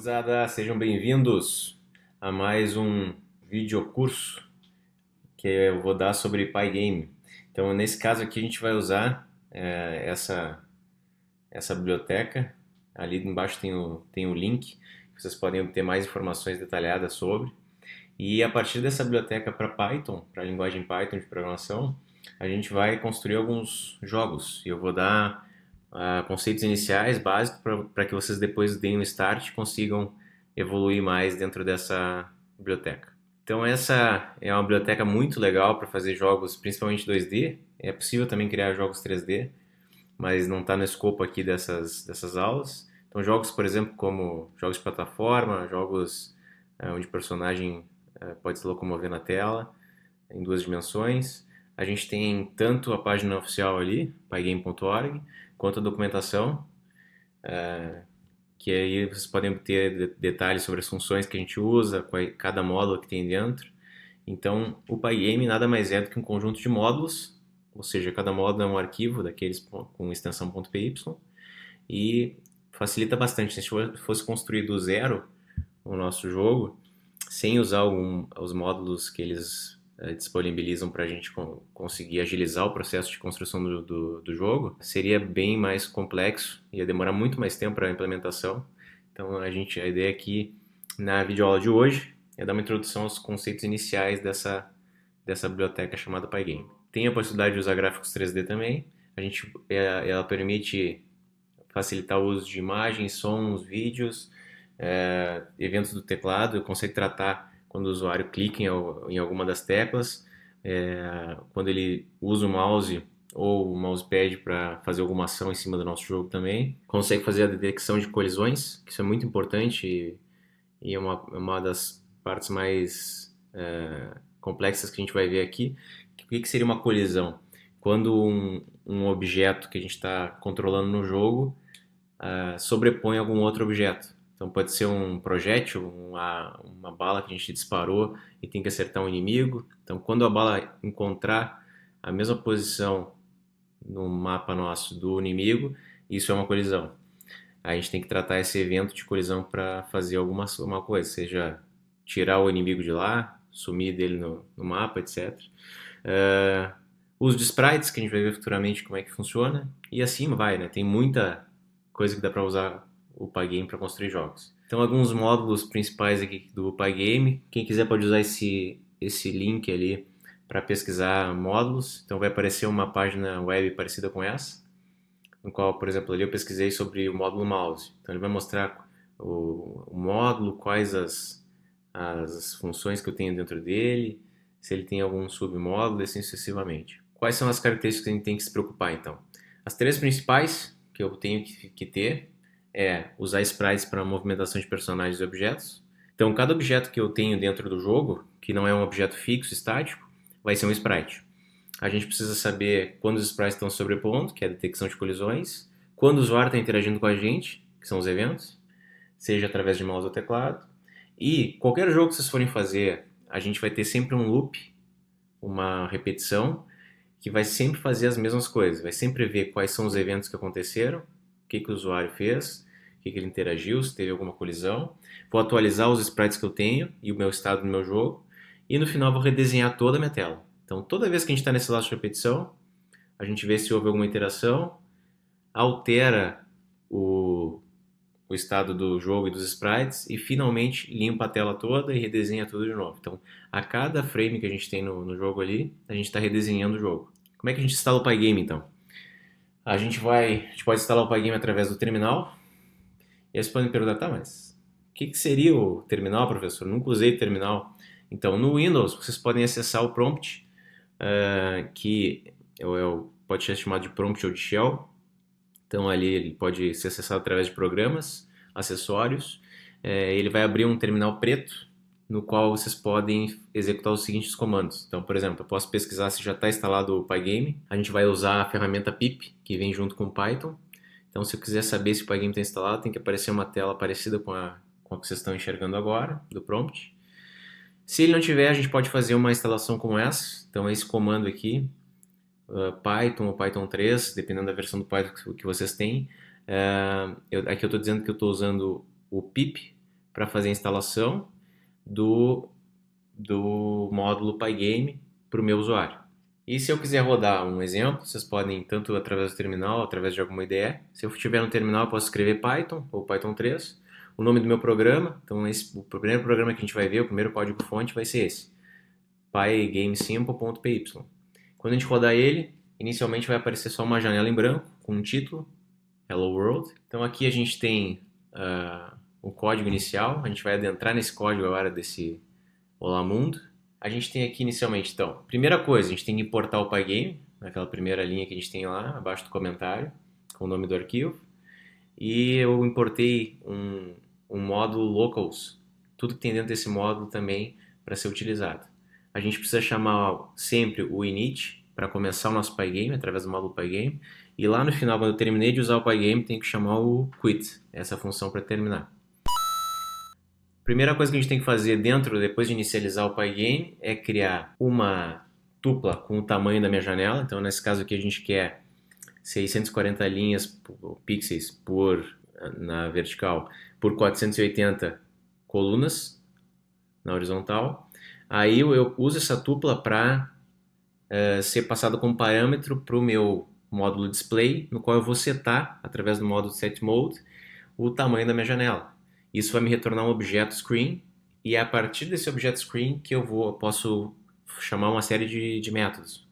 Gurizada, sejam bem-vindos a mais um videocurso que eu vou dar sobre Pygame. Então, nesse caso aqui, a gente vai usar essa biblioteca. Ali embaixo tem o link, que vocês podem obter mais informações detalhadas sobre. E a partir dessa biblioteca para Python, para a linguagem Python de programação, a gente vai construir alguns jogos. E eu vou dar conceitos iniciais, básicos, para que vocês depois deem um start e consigam evoluir mais dentro dessa biblioteca. Então essa é uma biblioteca muito legal para fazer jogos, principalmente 2D. É possível também criar jogos 3D, mas não está no escopo aqui dessas aulas. Então jogos, por exemplo, como jogos de plataforma, jogos onde o personagem pode se locomover na tela em duas dimensões. A gente tem tanto a página oficial ali, pygame.org, quanto a documentação, que aí vocês podem obter detalhes sobre as funções que a gente usa, cada módulo que tem dentro. Então, o Pygame nada mais é do que um conjunto de módulos, ou seja, cada módulo é um arquivo daqueles com extensão .py, e facilita bastante. Se a gente fosse construir do zero o nosso jogo, sem usar os módulos que eles disponibilizam para a gente conseguir agilizar o processo de construção do jogo, seria bem mais complexo, ia demorar muito mais tempo para a implementação. Então a ideia aqui na videoaula de hoje é dar uma introdução aos conceitos iniciais dessa biblioteca chamada Pygame. Tem a possibilidade de usar gráficos 3D também. Ela permite facilitar o uso de imagens, sons, vídeos, eventos do teclado, consegue tratar quando o usuário clica em alguma das teclas, quando ele usa o mouse ou o mousepad para fazer alguma ação em cima do nosso jogo também. Consegue fazer a detecção de colisões, que isso é muito importante e é uma das partes mais complexas que a gente vai ver aqui. O que seria uma colisão? Quando um objeto que a gente está controlando no jogo sobrepõe algum outro objeto. Então pode ser um projétil, uma bala que a gente disparou e tem que acertar um inimigo. Então quando a bala encontrar a mesma posição no mapa nosso do inimigo, isso é uma colisão. A gente tem que tratar esse evento de colisão para fazer uma coisa, seja tirar o inimigo de lá, sumir dele no mapa, etc. Uso de sprites, que a gente vai ver futuramente como é que funciona, e assim vai, né? Tem muita coisa que dá para usar o Pygame para construir jogos. Então, alguns módulos principais aqui do Pygame. Quem quiser pode usar esse link ali para pesquisar módulos. Então, vai aparecer uma página web parecida com essa, no qual, por exemplo, ali eu pesquisei sobre o módulo mouse. Então, ele vai mostrar o módulo, quais as funções que eu tenho dentro dele, se ele tem algum submódulo e assim sucessivamente. Quais são as características que a gente tem que se preocupar, então? As três principais que eu tenho que ter é usar sprites para movimentação de personagens e objetos. Então, cada objeto que eu tenho dentro do jogo, que não é um objeto fixo, estático, vai ser um sprite. A gente precisa saber quando os sprites estão sobrepondo, que é a detecção de colisões, quando o usuário está interagindo com a gente, que são os eventos, seja através de mouse ou teclado. E qualquer jogo que vocês forem fazer, a gente vai ter sempre um loop, uma repetição, que vai sempre fazer as mesmas coisas, vai sempre ver quais são os eventos que aconteceram, o que o usuário fez, o que ele interagiu, se teve alguma colisão. Vou atualizar os sprites que eu tenho e o meu estado no meu jogo. E no final vou redesenhar toda a minha tela. Então toda vez que a gente está nesse laço de repetição, a gente vê se houve alguma interação, altera o estado do jogo e dos sprites e finalmente limpa a tela toda e redesenha tudo de novo. Então a cada frame que a gente tem no jogo ali, a gente está redesenhando o jogo. Como é que a gente instala o Pygame então? A gente pode instalar o Pygame através do terminal. E aí vocês podem me perguntar, tá, mas o que seria o terminal, professor? Nunca usei o terminal. Então, no Windows, vocês podem acessar o prompt, que pode ser chamado de prompt ou de shell. Então, ali ele pode ser acessado através de programas, acessórios. Ele vai abrir um terminal preto, no qual vocês podem executar os seguintes comandos. Então, por exemplo, eu posso pesquisar se já está instalado o Pygame. A gente vai usar a ferramenta pip, que vem junto com o Python. Então, se eu quiser saber se o Pygame está instalado, tem que aparecer uma tela parecida com a que vocês estão enxergando agora, do prompt. Se ele não tiver, a gente pode fazer uma instalação como essa. Então, esse comando aqui, Python ou Python 3, dependendo da versão do Python que vocês têm. Aqui eu estou dizendo que eu estou usando o pip, para fazer a instalação do, do módulo Pygame para o meu usuário. E se eu quiser rodar um exemplo, vocês podem tanto através do terminal, através de alguma IDE. Se eu tiver no terminal, eu posso escrever Python ou Python 3, o nome do meu programa. Então, o primeiro programa que a gente vai ver, o primeiro código-fonte vai ser esse, pygamesimple.py. Quando a gente rodar ele, inicialmente vai aparecer só uma janela em branco com um título, Hello World. Então aqui a gente tem o código inicial, a gente vai adentrar nesse código agora desse Olá Mundo. A gente tem aqui inicialmente, então, primeira coisa, a gente tem que importar o Pygame, naquela primeira linha que a gente tem lá, abaixo do comentário, com o nome do arquivo. E eu importei um módulo locals, tudo que tem dentro desse módulo também para ser utilizado. A gente precisa chamar sempre o init para começar o nosso Pygame, através do módulo Pygame. E lá no final, quando eu terminei de usar o Pygame, tem que chamar o quit, essa função para terminar. Primeira coisa que a gente tem que fazer depois de inicializar o Pygame, é criar uma tupla com o tamanho da minha janela. Então, nesse caso aqui, a gente quer 640 linhas, pixels na vertical, por 480 colunas na horizontal. Aí eu uso essa tupla para ser passado como parâmetro para o meu módulo display, no qual eu vou setar, através do módulo setMode, o tamanho da minha janela. Isso vai me retornar um objeto screen, e é a partir desse objeto screen que eu posso chamar uma série de métodos.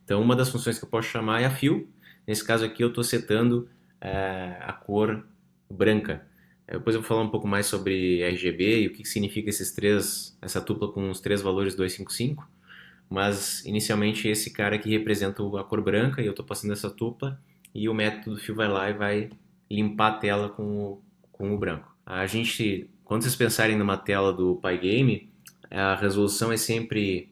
Então, uma das funções que eu posso chamar é a fill. Nesse caso aqui, eu estou setando a cor branca. Depois eu vou falar um pouco mais sobre RGB e o que significa essa tupla com os 3 valores 255. Mas, inicialmente, esse cara aqui representa a cor branca e eu estou passando essa tupla, e o método fill vai lá e vai limpar a tela com o branco. Quando vocês pensarem numa tela do Pygame, a resolução é sempre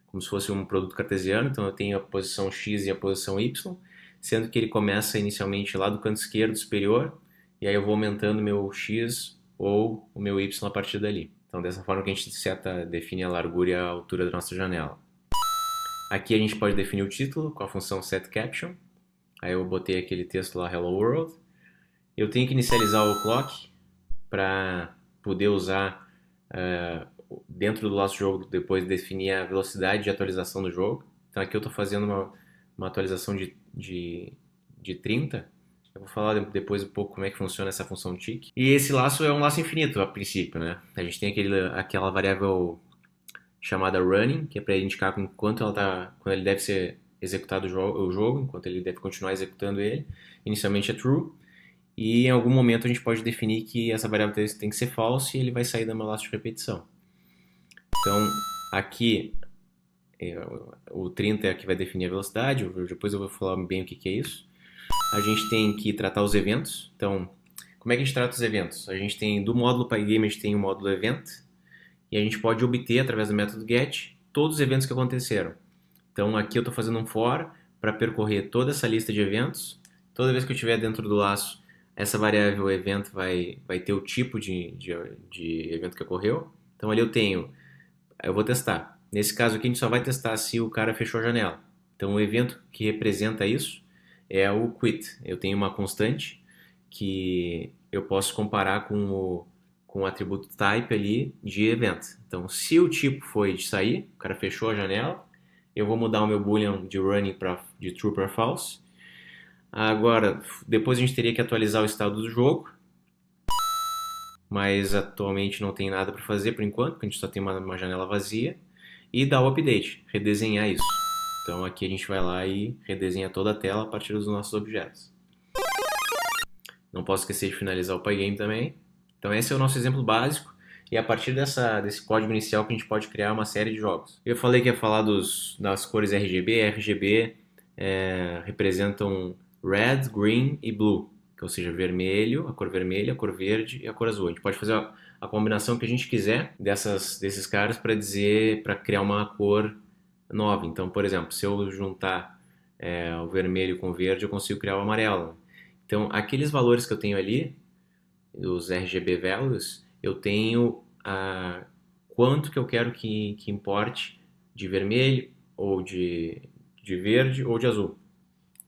como se fosse um produto cartesiano. Então eu tenho a posição X e a posição Y, sendo que ele começa inicialmente lá do canto esquerdo superior, e aí eu vou aumentando o meu X ou o meu Y a partir dali. Então, dessa forma que a gente define a largura e a altura da nossa janela. Aqui a gente pode definir o título com a função setCaption. Aí eu botei aquele texto lá, Hello World. Eu tenho que inicializar o clock para poder usar dentro do nosso jogo, depois definir a velocidade de atualização do jogo. Então aqui eu estou fazendo uma atualização de 30. Eu vou falar depois um pouco como é que funciona essa função tick. E esse laço é um laço infinito a princípio, né? A gente tem aquela variável chamada running, que é para indicar quando ele deve ser executado o jogo, enquanto ele deve continuar executando ele. Inicialmente é true. E em algum momento a gente pode definir que essa variável tem que ser false, e ele vai sair da meu laço de repetição. Então, aqui, o 30 é o que vai definir a velocidade. Depois eu vou falar bem o que é isso. A gente tem que tratar os eventos. Então, como é que a gente trata os eventos? A gente tem, do módulo Pygame, a gente tem o módulo event, e a gente pode obter, através do método get, todos os eventos que aconteceram. Então, aqui eu estou fazendo um for para percorrer toda essa lista de eventos. Toda vez que eu estiver dentro do laço, essa variável evento vai ter o tipo de evento que ocorreu. Então, ali eu vou testar. Nesse caso aqui, a gente só vai testar se o cara fechou a janela. Então, o evento que representa isso é o quit. Eu tenho uma constante que eu posso comparar com o atributo type ali de event. Então, se o tipo foi de sair, o cara fechou a janela, eu vou mudar o meu boolean de running de true para false. Agora, depois a gente teria que atualizar o estado do jogo, mas atualmente não tem nada para fazer por enquanto, porque a gente só tem uma janela vazia, e dar o update, redesenhar isso. Então aqui a gente vai lá e redesenha toda a tela a partir dos nossos objetos. Não posso esquecer de finalizar o Pygame também. Então esse é o nosso exemplo básico, e a partir desse código inicial que a gente pode criar uma série de jogos. Eu falei que ia falar das cores RGB. RGB representam red, green e blue, ou seja, vermelho, a cor vermelha, a cor verde e a cor azul. A gente pode fazer a combinação que a gente quiser desses caras para criar uma cor nova. Então, por exemplo, se eu juntar o vermelho com o verde, eu consigo criar o amarelo. Então, aqueles valores que eu tenho ali, os RGB values, eu tenho quanto que eu quero que importe de vermelho, ou de verde, ou de azul.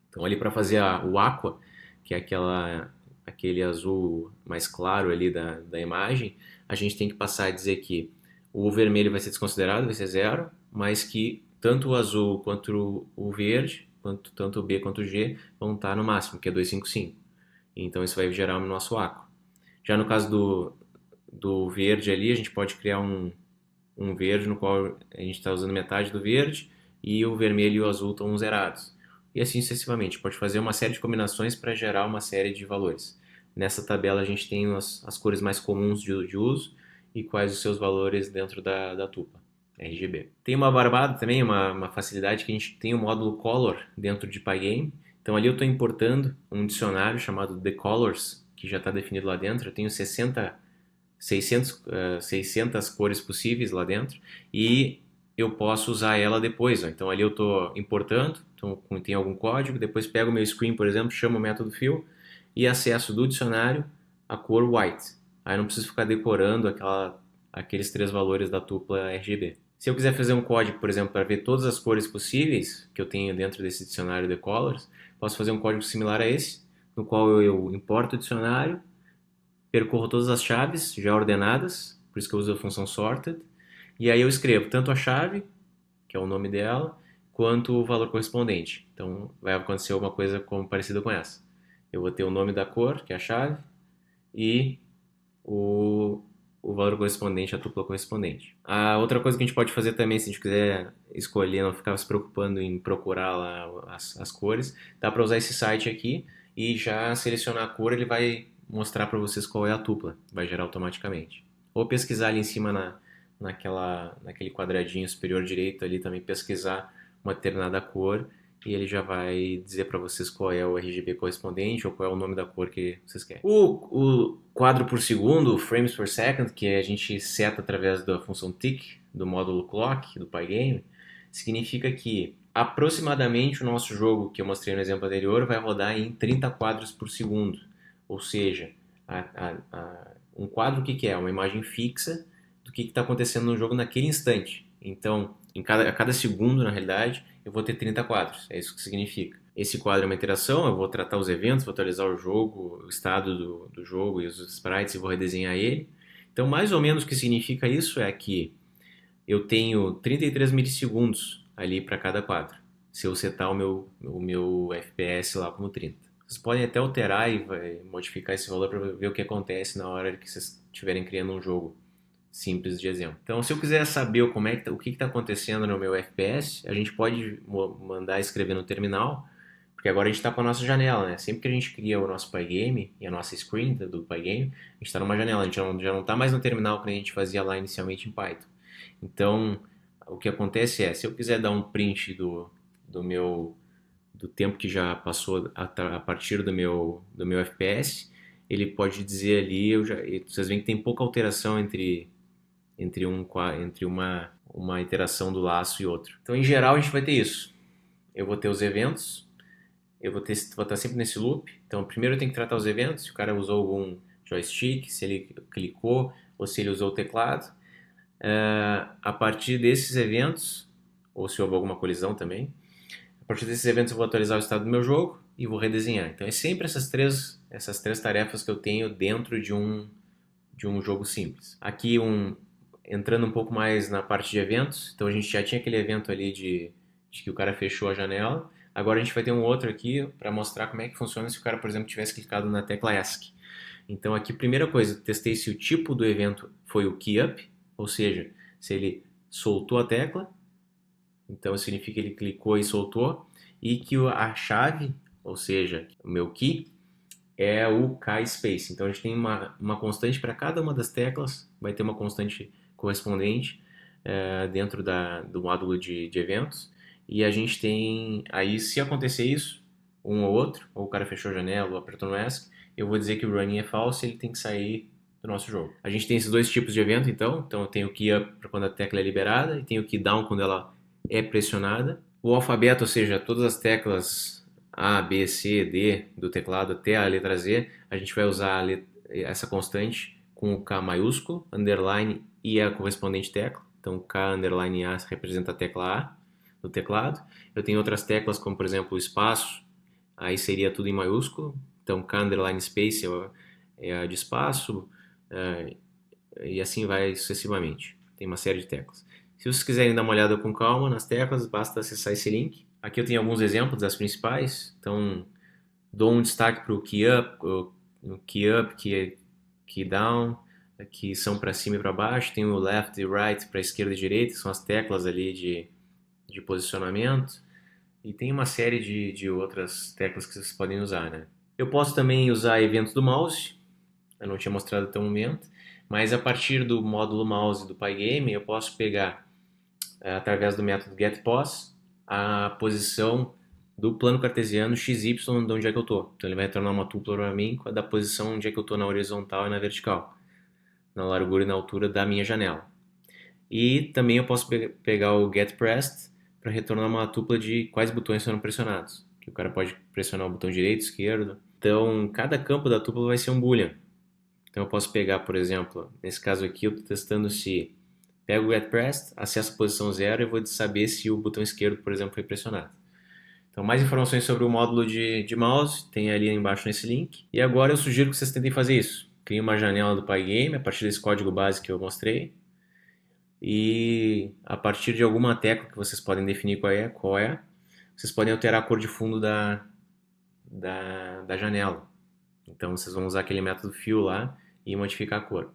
Então, ali para fazer o aqua, que é aquele azul mais claro ali da imagem, a gente tem que passar a dizer que o vermelho vai ser desconsiderado, vai ser zero, mas que tanto o azul quanto o verde, tanto o B quanto o G, vão estar no máximo, que é 255. Então isso vai gerar o nosso ACO. Já no caso do verde ali, a gente pode criar um verde no qual a gente está usando metade do verde e o vermelho e o azul estão zerados. E assim sucessivamente. Pode fazer uma série de combinações para gerar uma série de valores. Nessa tabela a gente tem as cores mais comuns de uso e quais os seus valores dentro da tupa RGB. Tem uma barbada também, uma facilidade que a gente tem o módulo Color dentro de Pygame. Então ali eu estou importando um dicionário chamado The Colors, que já está definido lá dentro. Eu tenho 600 cores possíveis lá dentro e eu posso usar ela depois. Ó. Então ali eu estou importando, então tem algum código, depois pego o meu screen, por exemplo, chamo o método fill e acesso do dicionário a cor white. Aí eu não preciso ficar decorando aqueles 3 valores da tupla RGB. Se eu quiser fazer um código, por exemplo, para ver todas as cores possíveis que eu tenho dentro desse dicionário de colors, posso fazer um código similar a esse, no qual eu importo o dicionário, percorro todas as chaves já ordenadas, por isso que eu uso a função sorted, e aí eu escrevo tanto a chave, que é o nome dela, quanto o valor correspondente. Então vai acontecer uma coisa parecida com essa. Eu vou ter o nome da cor, que é a chave, e o valor correspondente, a tupla correspondente. A outra coisa que a gente pode fazer também, se a gente quiser escolher, não ficar se preocupando em procurar lá as cores, dá para usar esse site aqui e já selecionar a cor, ele vai mostrar para vocês qual é a tupla, vai gerar automaticamente. Ou pesquisar ali em cima naquele quadradinho superior direito ali também, pesquisar uma determinada cor e ele já vai dizer para vocês qual é o RGB correspondente ou qual é o nome da cor que vocês querem. O quadro por segundo, frames per second, que a gente seta através da função tick, do módulo clock, do Pygame, significa que aproximadamente o nosso jogo, que eu mostrei no exemplo anterior, vai rodar em 30 quadros por segundo. Ou seja, um quadro o que é? Uma imagem fixa do que está acontecendo no jogo naquele instante. Então, a cada segundo, na realidade, eu vou ter 30 quadros. É isso que significa. Esse quadro é uma interação, eu vou tratar os eventos, vou atualizar o jogo, o estado do jogo e os sprites e vou redesenhar ele. Então, mais ou menos o que significa isso é que eu tenho 33 milissegundos ali para cada quadro, se eu setar o meu FPS lá como 30. Vocês podem até alterar e modificar esse valor para ver o que acontece na hora que vocês estiverem criando um jogo simples de exemplo. Então, se eu quiser saber o que está acontecendo no meu FPS, a gente pode mandar escrever no terminal, porque agora a gente está com a nossa janela, né? Sempre que a gente cria o nosso Pygame e a nossa screen do Pygame, a gente está numa janela, a gente já não está mais no terminal que a gente fazia lá inicialmente em Python. Então, o que acontece é, se eu quiser dar um print do tempo que já passou a partir do meu FPS, ele pode dizer ali, vocês veem que tem pouca alteração entre uma iteração do laço e outro. Então, em geral, a gente vai ter isso. Eu vou ter os eventos, vou estar sempre nesse loop. Então, primeiro eu tenho que tratar os eventos, se o cara usou algum joystick, se ele clicou ou se ele usou o teclado. A partir desses eventos, ou se houve alguma colisão também, a partir desses eventos eu vou atualizar o estado do meu jogo e vou redesenhar. Então, é sempre essas três tarefas que eu tenho dentro de um jogo simples. Aqui entrando um pouco mais na parte de eventos, então a gente já tinha aquele evento ali de que o cara fechou a janela, agora a gente vai ter um outro aqui para mostrar como é que funciona se o cara, por exemplo, tivesse clicado na tecla ESC. Então aqui, primeira coisa, testei se o tipo do evento foi o key up, ou seja, se ele soltou a tecla, então significa que ele clicou e soltou, e que a chave, ou seja, o meu key, é o K-space. Então a gente tem uma constante para cada uma das teclas, vai ter uma constante correspondente dentro do módulo de eventos. E a gente tem, aí se acontecer isso, um ou outro, ou o cara fechou a janela ou apertou no ESC, eu vou dizer que o running é falso e ele tem que sair do nosso jogo. A gente tem esses dois tipos de evento, então eu tenho o key up para quando a tecla é liberada e tenho o key down quando ela é pressionada. O alfabeto, ou seja, todas as teclas A, B, C, D do teclado até a letra Z, a gente vai usar essa constante com o K maiúsculo, underline e a correspondente tecla. Então, K underline A representa a tecla A do teclado. Eu tenho outras teclas, como por exemplo o espaço, aí seria tudo em maiúsculo, Então, underline space é a de espaço, e assim vai sucessivamente. Tem uma série de teclas. Se vocês quiserem dar uma olhada com calma nas teclas, basta acessar esse link. Aqui eu tenho alguns exemplos das principais. Então, dou um destaque para o key up, key down, que são para cima e para baixo. Tem o left e right para esquerda e direita, são as teclas ali de posicionamento. E tem uma série de outras teclas que vocês podem usar, né? Eu posso também usar eventos do mouse. Eu não tinha mostrado até o momento. Mas a partir do módulo mouse do Pygame, eu posso pegar, através do método getPos, a posição do plano cartesiano XY de onde é que eu estou. Então ele vai retornar uma tupla para mim da posição onde é que eu estou na horizontal e na vertical, na largura e na altura da minha janela. E também eu posso pegar o getPressed para retornar uma tupla de quais botões foram pressionados. Que o cara pode pressionar o botão direito, esquerdo. Então cada campo da tupla vai ser um boolean. Então eu posso pegar, por exemplo, nesse caso aqui eu estou testando se pego o getPressed, acesso a posição 0 e vou saber se o botão esquerdo, por exemplo, foi pressionado. Então mais informações sobre o módulo de mouse tem ali embaixo nesse link. E agora eu sugiro que vocês tentem fazer isso. Criem uma janela do Pygame a partir desse código base que eu mostrei. E a partir de alguma tecla que vocês podem definir qual é, vocês podem alterar a cor de fundo da janela. Então vocês vão usar aquele método fill lá e modificar a cor.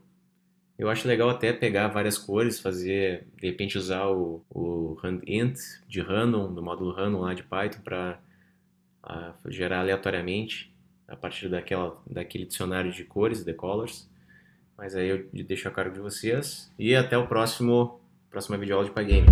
Eu acho legal até pegar várias cores, de repente usar o int de random, do módulo random lá de Python, para gerar aleatoriamente a partir daquele dicionário de cores, the colors. Mas aí eu deixo a cargo de vocês e até o próxima videoaula de Pygame.